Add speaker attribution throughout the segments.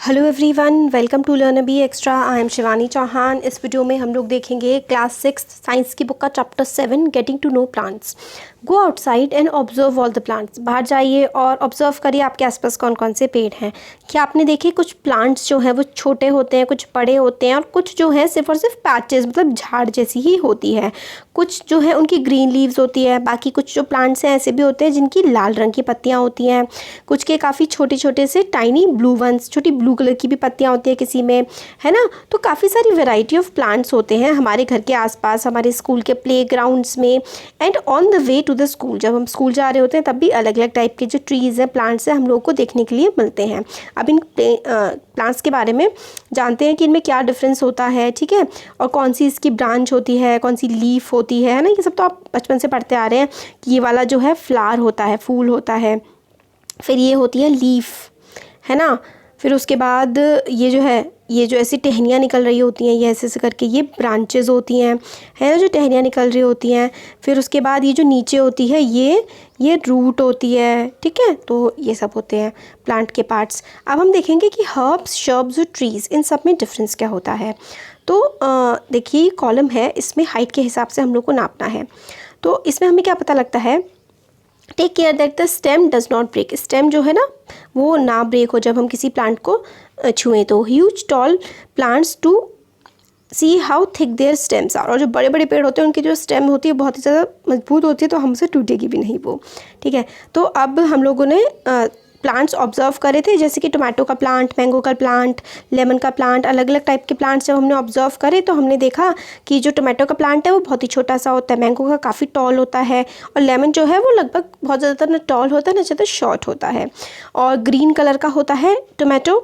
Speaker 1: Hello everyone, welcome to learn B extra. I am Shivani Chauhan. इस video में हम लोग देखेंगे क्लास 6 साइंस की बुक का chapter 7 getting to know plants. Go outside and observe all the plants. बाहर जाइए और ऑब्जर्व करिए आपके आसपास कौन कौन से पेड़ हैं। क्या आपने देखे कुछ प्लांट्स जो हैं वो छोटे होते हैं, कुछ बड़े होते हैं और कुछ जो है सिर्फ और सिर्फ पैचेस मतलब झाड़ जैसी ही होती है। कुछ जो है उनकी ग्रीन लीव्स होती है, बाकी कुछ जो प्लांट्स हैं ऐसे भी होते हैं जिनकी लाल रंग की पत्तियाँ होती हैं। कुछ के काफ़ी छोटे छोटे से टाइनी ब्लू वंस, छोटी ब्लू कलर की भी पत्तियाँ होती है किसी में, है ना। तो काफ़ी सारी वैरायटी ऑफ प्लांट्स होते हैं हमारे घर के आसपास, हमारे स्कूल के प्लेग्राउंड्स में and on the way to the school. जब हम स्कूल जा रहे होते हैं तब भी अलग अलग टाइप के जो ट्रीज़ हैं, प्लांट्स हैं, हम लोग को देखने के लिए मिलते हैं। अब इन प्लांट्स के बारे में जानते हैं कि इनमें क्या डिफरेंस होता है, ठीक है, और कौन सी इसकी ब्रांच होती है, कौन सी लीफ होती है ना। ये सब तो आप बचपन से पढ़ते आ रहे हैं कि ये वाला जो है फ्लावर होता है, फूल होता है, फिर ये होती है लीफ, है ना। फिर उसके बाद ये जो ऐसी टहनियाँ निकल रही होती हैं, ये ऐसे ऐसे करके ये ब्रांचेस होती हैं, है ना, जो टहनियाँ निकल रही होती हैं। फिर उसके बाद ये जो नीचे होती है ये रूट होती है, ठीक है। तो ये सब होते हैं प्लांट के पार्ट्स। अब हम देखेंगे कि हर्ब्स, शर्ब्स और ट्रीज़, इन सब में डिफरेंस क्या होता है। तो देखिए कॉलम है, इसमें हाइट के हिसाब से हम लोग को नापना है। तो इसमें हमें क्या पता लगता है, take care that the stem does not break. Stem जो है ना वो ना ब्रेक हो जब हम किसी प्लांट को छुएं। तो huge tall plants to see how thick their stems are. और जो बड़े बड़े पेड़ होते हैं उनकी जो स्टेम होती है बहुत ही ज़्यादा मजबूत होती है, तो हमसे टूटेगी भी नहीं वो, ठीक है। तो अब हम लोगों ने प्लांट्स ऑब्जर्व करे थे, जैसे कि टोमेटो का प्लांट, मैंगो का प्लांट, लेमन का प्लांट, अलग अलग टाइप के प्लांट्स जब हमने ऑब्जर्व करे तो हमने देखा कि जो टोमेटो का प्लांट है वो बहुत ही छोटा सा होता है, मैंगो का काफ़ी टॉल होता है, और लेमन जो है वो लगभग बहुत ज़्यादा ना टॉल होता है ना ज़्यादा शॉर्ट होता है। और ग्रीन कलर का होता है टोमेटो।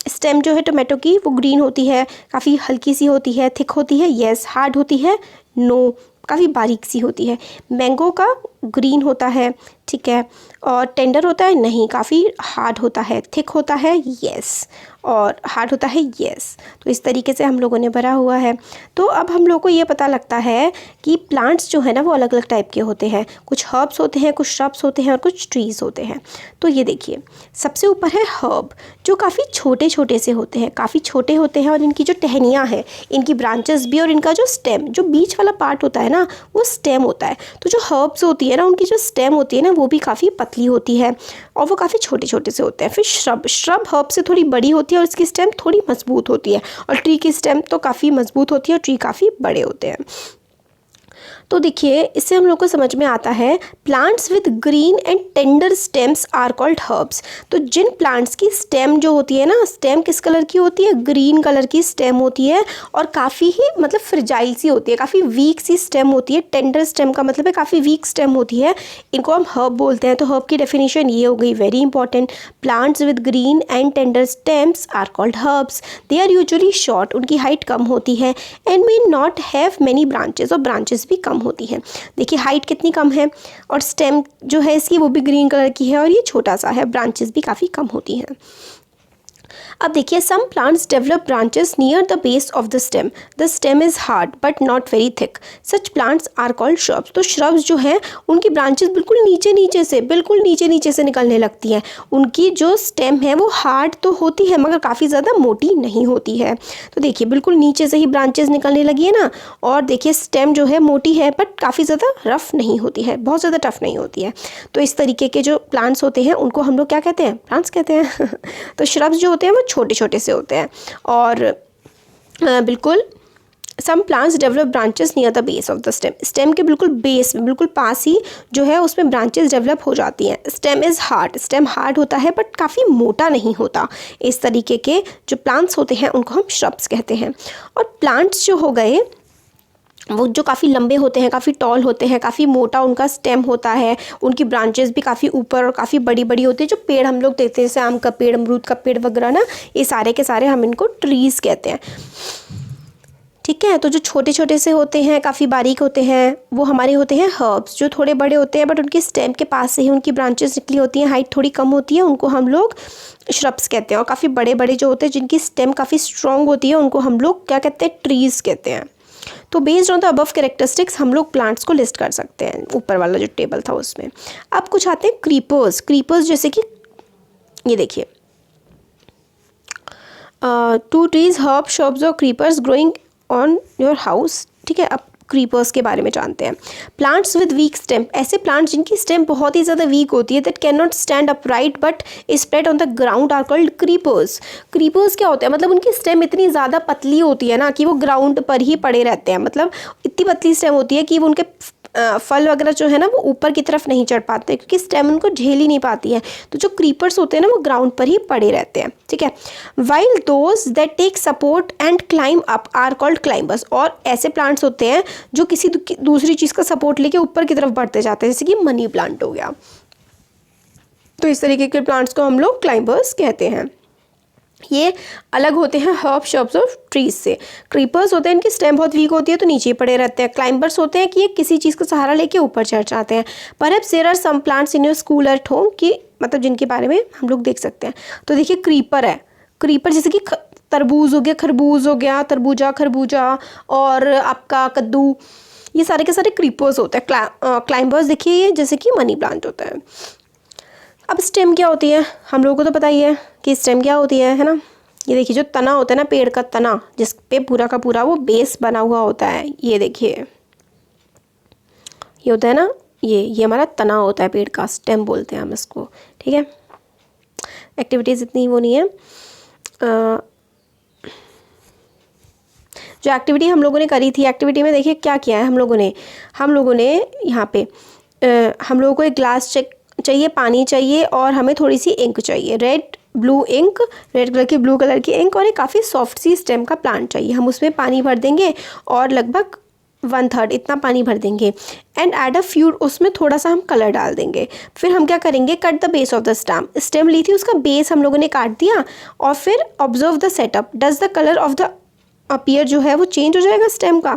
Speaker 1: स्टेम जो है टोमेटो की वो ग्रीन होती है, काफ़ी हल्की सी होती है, थिक होती है, येस। हार्ड होती है, नो, काफ़ी बारीक सी होती है। मैंगो का ग्रीन होता है, ठीक है, और टेंडर होता है, नहीं, काफ़ी हार्ड होता है, थिक होता है, येस, और हार्ड होता है, येस। तो इस तरीके से हम लोगों ने भरा हुआ है। तो अब हम लोग को ये पता लगता है कि प्लांट्स जो है ना वो अलग अलग टाइप के होते हैं। कुछ हर्ब्स होते हैं, कुछ श्रब्स होते हैं और कुछ ट्रीज़ होते हैं। तो ये देखिए सबसे ऊपर है हर्ब, जो काफ़ी छोटे छोटे से होते हैं, काफ़ी छोटे होते हैं, और इनकी जो टहनियाँ हैं, इनकी ब्रांचेस भी, और इनका जो स्टेम, जो बीच वाला पार्ट होता है ना वो स्टेम होता है। तो जो हर्ब्स होती है ना उनकी जो स्टेम होती है ना वो भी काफ़ी पतली होती है और वो काफ़ी छोटे छोटे से होते हैं। फिर श्रब हर्ब से थोड़ी बड़ी होती है और इसकी स्टेम थोड़ी मजबूत होती है, और ट्री की स्टेम तो काफ़ी मजबूत होती है और ट्री काफ़ी बड़े होते हैं। तो देखिए इससे हम लोग को समझ में आता है plants with green and tender stems are called herbs. तो जिन प्लांट्स की स्टेम जो होती है ना, स्टेम किस कलर की होती है, ग्रीन कलर की स्टेम होती है, और काफ़ी ही मतलब फ्रिजाइल सी होती है, काफ़ी वीक सी स्टेम होती है। टेंडर स्टेम का मतलब है काफ़ी वीक स्टेम होती है, इनको हम हर्ब बोलते हैं। तो हर्ब की डेफिनेशन ये हो गई, very important. Plants with green and tender stems are called herbs. They are usually short, उनकी हाइट कम होती है, and may not have many branches, और ब्रांचेस भी कम होती है। देखिए हाइट कितनी कम है, और स्टेम जो है इसकी वो भी ग्रीन कलर की है, और ये छोटा सा है, ब्रांचेस भी काफ़ी कम होती हैं। अब देखिए some plants develop branches near the base of the stem. The stem is hard but not very thick, such plants are called shrubs. तो श्रब्स जो है उनकी ब्रांचेस बिल्कुल नीचे नीचे से निकलने लगती हैं। उनकी जो स्टेम है वो हार्ड तो होती है मगर काफ़ी ज़्यादा मोटी नहीं होती है। तो देखिए बिल्कुल नीचे से ही ब्रांचेस निकलने लगी है ना, और देखिए स्टेम जो है मोटी है बट काफ़ी ज़्यादा रफ नहीं होती है, बहुत ज़्यादा टफ नहीं होती है। तो इस तरीके के जो प्लांट्स होते हैं उनको हम लोग क्या कहते हैं, प्लांट्स कहते हैं। तो श्रब्स जो होते हैं वो छोटे छोटे से होते हैं, और बिल्कुल some plants develop branches near the base of the stem. Stem के बिल्कुल बेस में, बिल्कुल पास ही जो है उसमें ब्रांचेस डेवलप हो जाती हैं। Stem is hard, stem hard होता है बट काफ़ी मोटा नहीं होता। इस तरीके के जो प्लांट्स होते हैं उनको हम श्रब्स कहते हैं। और प्लांट्स जो हो गए वो जो काफ़ी लंबे होते हैं, काफ़ी टॉल होते हैं, काफ़ी मोटा उनका स्टेम होता है, उनकी ब्रांचेस भी काफ़ी ऊपर और काफ़ी बड़ी बड़ी होती है। जो पेड़ हम लोग देखते हैं जैसे आम का पेड़, अमरूद का पेड़ वगैरह ना, ये सारे के सारे हम इनको ट्रीज़ कहते हैं, ठीक है। तो जो छोटे छोटे से होते हैं, काफ़ी बारीक होते हैं, वो हमारे होते हैं हर्ब्स। जो थोड़े बड़े होते हैं बट उनके स्टेम के पास से ही उनकी ब्रांचेस निकली होती हैं, हाइट थोड़ी कम होती है, उनको हम लोग श्रब्स कहते हैं। और काफ़ी बड़े बड़े जो होते हैं जिनकी स्टेम काफ़ी स्ट्रॉन्ग होती है उनको हम लोग क्या कहते हैं, ट्रीज़ कहते हैं। तो based on the above characteristics हम लोग प्लांट्स को लिस्ट कर सकते हैं, ऊपर वाला जो टेबल था उसमें। अब कुछ आते हैं क्रीपर्स। क्रीपर्स जैसे कि ये देखिए 2 trees, herb, shrubs और creepers growing on your house. ठीक है, अब क्रीपर्स के बारे में जानते हैं. प्लांट्स विद वीक स्टेम, ऐसे प्लांट्स जिनकी स्टेम बहुत ही ज़्यादा वीक होती है, that can not stand upright but spread on the ground, are called creepers. Creepers क्या होते हैं, मतलब उनकी स्टेम इतनी ज़्यादा पतली होती है ना कि वो ग्राउंड पर ही पड़े रहते हैं. मतलब इतनी पतली स्टेम होती है कि वो उनके फल वगैरह जो है ना वो ऊपर की तरफ नहीं चढ़ पाते क्योंकि स्टेम उनको झेल ही नहीं पाती है. तो जो क्रीपर्स होते हैं ना वो ग्राउंड पर ही पड़े रहते हैं. ठीक है. While those that take support and climb up are called climbers, और ऐसे प्लांट्स होते हैं जो किसी दूसरी चीज़ का सपोर्ट लेके ऊपर की तरफ बढ़ते जाते हैं, जैसे कि मनी प्लांट हो गया. तो इस तरीके के प्लांट्स को हम लोग क्लाइंबर्स कहते हैं. ये अलग होते हैं हर्ब शर्ब्स और ट्रीज से. क्रीपर्स होते हैं इनकी स्टेम बहुत वीक होती है तो नीचे पड़े रहते हैं. क्लाइंबर्स होते हैं कि ये किसी चीज़ का सहारा लेके ऊपर चढ़ जाते हैं. Perhaps there are some plants in your school at home, कि मतलब जिनके बारे में हम लोग देख सकते हैं. तो देखिए क्रीपर है, क्रीपर जैसे कि तरबूज हो गया, खरबूज हो गया, तरबूजा, खरबूजा और आपका कद्दू, ये सारे के सारे क्रीपर्स होते हैं. क्लाइंबर्स देखिए ये जैसे कि मनी प्लांट होता है. अब स्टेम क्या होती है, हम लोगों को तो पता ही है कि स्टेम क्या होती है ना. ये देखिए जो तना होता है ना, पेड़ का तना, जिस पे पूरा का पूरा वो बेस बना हुआ होता है. ये देखिए ये होता है ना, ये हमारा तना होता है पेड़ का, स्टेम बोलते हैं हम इसको. ठीक है. एक्टिविटीज़ इतनी वो नहीं है. जो एक्टिविटी हम लोगों ने करी थी, एक्टिविटी में देखिए क्या किया है हम लोगों ने यहाँ पे हम लोगों को एक ग्लास चाहिए, पानी चाहिए और हमें थोड़ी सी इंक चाहिए, रेड ब्लू कलर की इंक, और एक काफ़ी सॉफ्ट सी स्टेम का प्लांट चाहिए. हम उसमें पानी भर देंगे और लगभग 1/3 इतना पानी भर देंगे. एंड एड अ फ्यू, उसमें थोड़ा सा हम कलर डाल देंगे. फिर हम क्या करेंगे, cut the base of the stem ली थी उसका बेस हम लोगों ने काट दिया. और फिर observe the setup, does the colour of the appear जो है वो चेंज हो जाएगा स्टेम का.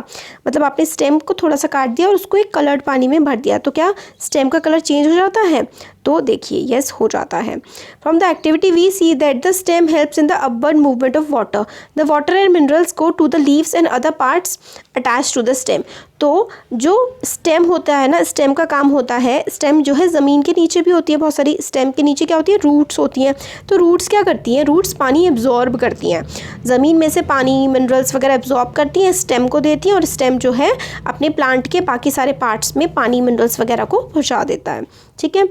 Speaker 1: मतलब आपने स्टेम को थोड़ा सा काट दिया और उसको एक कलर्ड पानी में भर दिया, तो क्या स्टेम का कलर चेंज हो जाता है. तो देखिए यस हो जाता है. From the activity we see that the stem helps in the upward movement of water. The water and minerals go to the leaves and other parts attach to the stem. तो जो stem होता है ना, stem का काम होता है, stem जो है ज़मीन के नीचे भी होती है बहुत सारी. स्टेम के नीचे क्या होती है, रूट्स होती हैं. तो रूट्स क्या करती हैं, रूट्स पानी एब्जॉर्ब करती हैं, ज़मीन में से पानी मिनरल्स वगैरह एब्जॉर्ब करती हैं, स्टेम को देती हैं, और स्टेम जो है अपने प्लांट के बाकी सारे पार्ट्स में पानी मिनरल्स वगैरह को पहुँचा देता है. ठीक है.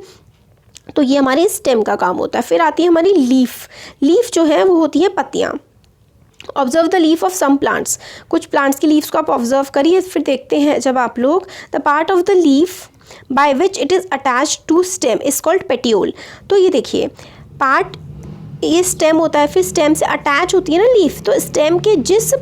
Speaker 1: तो ये हमारे स्टेम का काम होता है. फिर आती है हमारी लीफ जो है वो होती है पत्तियाँ. Observe the leaf of some plants, कुछ प्लांट्स की लीव्स को आप ऑब्जर्व करिए. फिर देखते हैं जब आप लोग, the part of the leaf by which it is attach to stem is called petiole. तो ये देखिए पार्ट, ये स्टेम होता है, फिर स्टेम से अटैच होती है ना लीफ. तो स्टेम के जिस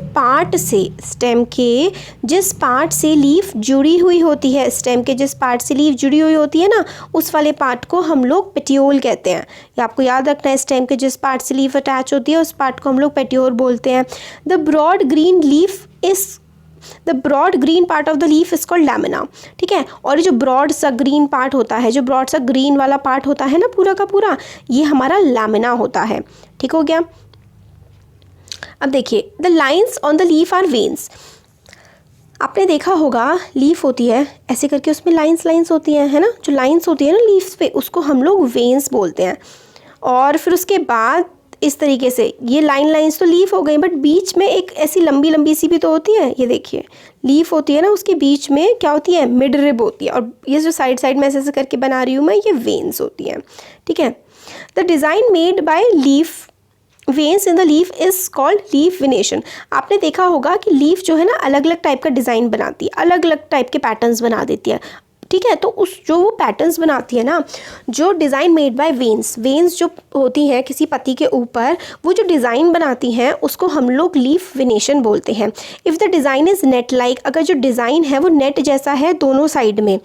Speaker 1: पार्ट से लीफ जुड़ी हुई होती है, स्टेम के जिस पार्ट से लीफ जुड़ी हुई होती है ना, उस वाले पार्ट को हम लोग पेटियोल कहते हैं. ये आपको याद रखना है, स्टेम के जिस पार्ट से लीफ अटैच होती है उस पार्ट को हम लोग पेटियोल बोलते हैं. The broad green part of the leaf is called lamina. ठीक है. और ये जो ब्रॉड सा ग्रीन पार्ट होता है, जो ब्रॉड सा ग्रीन वाला पार्ट होता है ना पूरा का पूरा, ये हमारा लैमिना होता है. ठीक हो गया. अब देखिए the lines on the leaf are veins. आपने देखा होगा लीफ होती है ऐसे करके, उसमें लाइन्स होती हैं, है ना. जो लाइन्स होती है ना लीव्स पे, उसको हम लोग वेन्स बोलते हैं. और फिर उसके बाद इस तरीके से ये लाइन्स तो लीफ हो गई, बट बीच में एक ऐसी लंबी सी भी तो होती है. ये देखिए लीफ होती है ना, उसके बीच में क्या होती है, मिड रिब होती है. और ये जो साइड में ऐसे करके बना रही हूँ मैं, ये वेन्स होती हैं. ठीक है. The design made by leaf veins in the leaf is called leaf विनेशन. आपने देखा होगा कि लीफ जो है ना अलग अलग टाइप का डिज़ाइन बनाती है, अलग अलग टाइप के पैटर्न्स बना देती है. ठीक है. तो उस जो वो पैटर्न्स बनाती है ना, जो डिज़ाइन मेड बाय वेन्स जो होती है किसी पत्ती के ऊपर, वो जो डिज़ाइन बनाती हैं उसको हम लोग लीफ विनेशन बोलते हैं. If the design is net like, अगर जो डिज़ाइन है वो नेट जैसा है दोनों साइड में,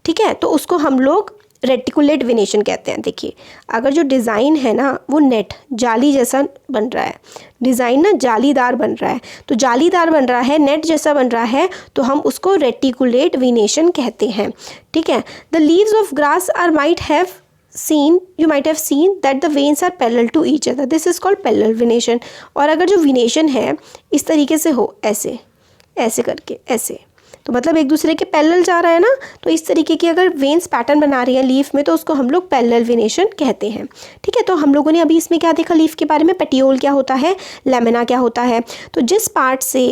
Speaker 1: ठीक है, तो उसको हम लोग रेटिकुलेट विनेशन कहते हैं. देखिए अगर जो डिज़ाइन है ना वो नेट जाली जैसा बन रहा है, डिज़ाइन ना जालीदार बन रहा है, तो जालीदार बन रहा है, नेट जैसा बन रहा है, तो हम उसको रेटिकुलेट विनेशन कहते हैं. ठीक है. The leaves of grass are you might have seen that the veins are parallel to each other. This is called parallel venation. और अगर जो विनेशन है इस तरीके से हो, ऐसे करके ऐसे, तो मतलब एक दूसरे के पैरेलल जा रहा है ना, तो इस तरीके की अगर वेन्स पैटर्न बना रही है लीफ में तो उसको हम लोग पैरेलल वेनेशन कहते हैं। ठीक है, तो हम लोगों ने अभी इसमें क्या देखा लीफ के बारे में, पेटियोल क्या होता है, लेमिना क्या होता है। तो जिस पार्ट से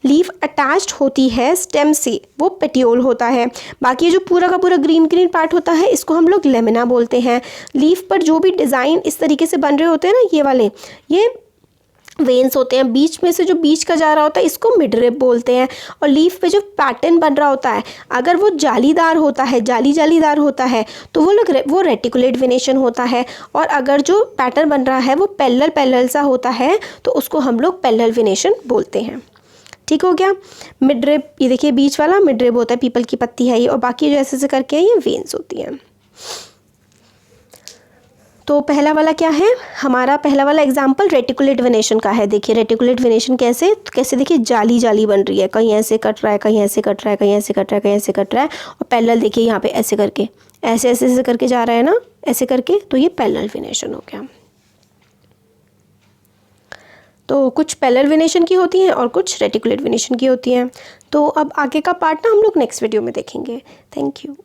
Speaker 1: लीफ अटैच्ड होती है स्टेम से वो पेटियोल होता है। बाकी जो पूरा का पूरा ग्रीन ग्रीन पार्ट होता है इसको हम लोग लेमिना बोलते हैं। लीफ पर जो भी डिज़ाइन इस तरीके से बन रहे होते हैं ना, ये वाले ये वेन्स होते हैं, बीच में से जो बीच का जा रहा होता है इसको मिडरिब बोलते हैं। और लीफ पे जो पैटर्न बन रहा होता है अगर वो जालीदार होता है, जालीदार होता है तो वो रेटिकुलेट वेनेशन होता है। और अगर जो पैटर्न बन रहा है वो पैरेलल सा होता है तो उसको हम लोग पैरेलल वेनेशन बोलते हैं। ठीक हो गया। मिडरिब, ये देखिए बीच वाला मिडरिब होता है, पीपल की पत्ती है ये, और बाकी जो ऐसे करके है ये वेन्स होती हैं। तो पहला वाला क्या है, हमारा पहला वाला एग्जाम्पल रेटिकुलेट वेनेशन का है। देखिए रेटिकुलेट वेनेशन कैसे देखिए जाली बन रही है, कहीं ऐसे कट रहा है, कहीं ऐसे कट रहा है, कहीं ऐसे कट रहा है, कहीं ऐसे कट रहा है। और पैरेलल देखिए यहाँ पे ऐसे करके ऐसे करके जा रहा है ना, ऐसे करके, तो ये पैरेलल वेनेशन हो गया। तो कुछ पैरेलल वेनेशन की होती हैं और कुछ रेटिकुलेट वेनेशन की होती हैं। तो अब आगे का पार्ट ना हम लोग नेक्स्ट वीडियो में देखेंगे। Thank you.